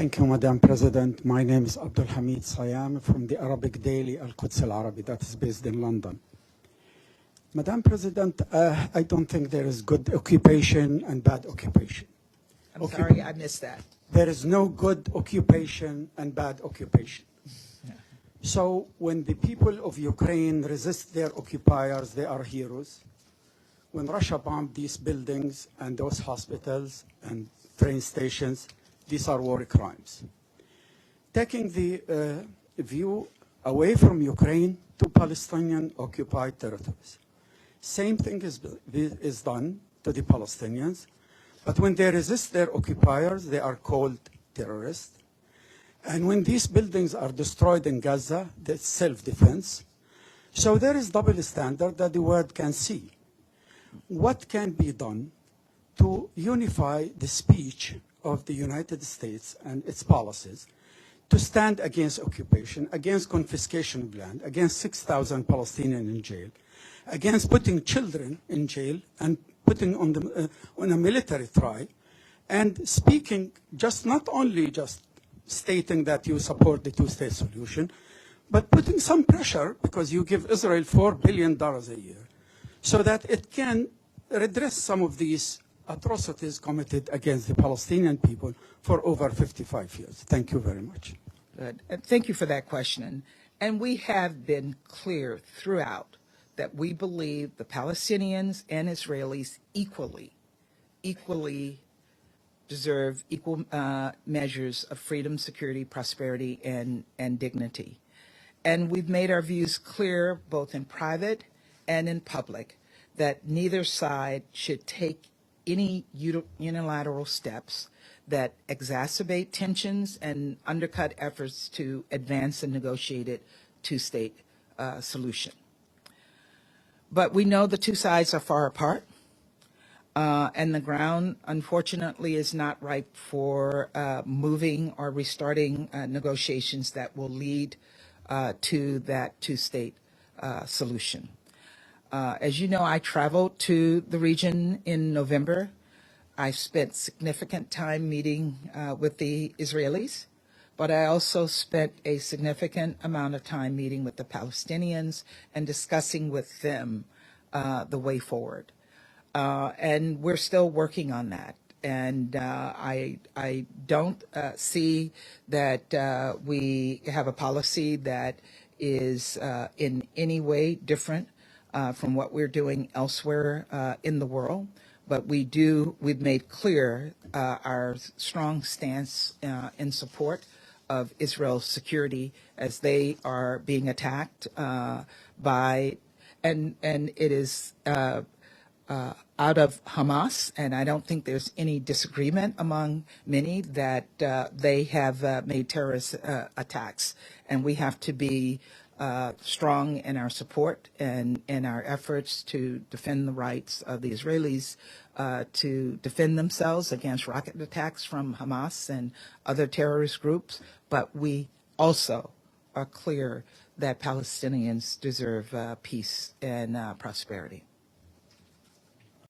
Thank you, Madam President. My name is Abdul Hamid Sayam from the Arabic daily القدس العربي that is based in London. Madam President, I don't think there is good occupation and bad occupation. I'm sorry, I missed that. There is no good occupation and bad occupation. Yeah. So when the people of Ukraine resist their occupiers, they are heroes. When Russia bombed these buildings and those hospitals and train stations, these are war crimes. Taking the view away from Ukraine to Palestinian occupied territories. Same thing is done to the Palestinians, but when they resist their occupiers, they are called terrorists. And when these buildings are destroyed in Gaza, that's self-defense. So there is double standard that the world can see. What can be done to unify the speech of the United States and its policies to stand against occupation, against confiscation of land, against 6,000 Palestinians in jail, against putting children in jail and putting on a military trial, and speaking not only just stating that you support the two-state solution, but putting some pressure because you give Israel $4 billion a year so that it can redress some of these atrocities committed against the Palestinian people for over 55 years. Thank you very much. Good. Thank you for that question. And we have been clear throughout that we believe the Palestinians and Israelis equally deserve equal measures of freedom, security, prosperity, and dignity. And we've made our views clear both in private and in public that neither side should take any unilateral steps that exacerbate tensions and undercut efforts to advance a negotiated two-state solution. But we know the two sides are far apart, and the ground, unfortunately, is not ripe for moving or restarting negotiations that will lead to that two-state solution. As you know, I traveled to the region in November. I spent significant time meeting with the Israelis, but I also spent a significant amount of time meeting with the Palestinians and discussing with them the way forward. And we're still working on that. And I don't see that we have a policy that is in any way different from what we're doing elsewhere in the world, but we've made clear our strong stance in support of Israel's security as they are being attacked by, and it is out of Hamas, and I don't think there's any disagreement among many that they have made terrorist attacks, and we have to be strong in our support and in our efforts to defend the rights of the Israelis to defend themselves against rocket attacks from Hamas and other terrorist groups. But we also are clear that Palestinians deserve peace and prosperity.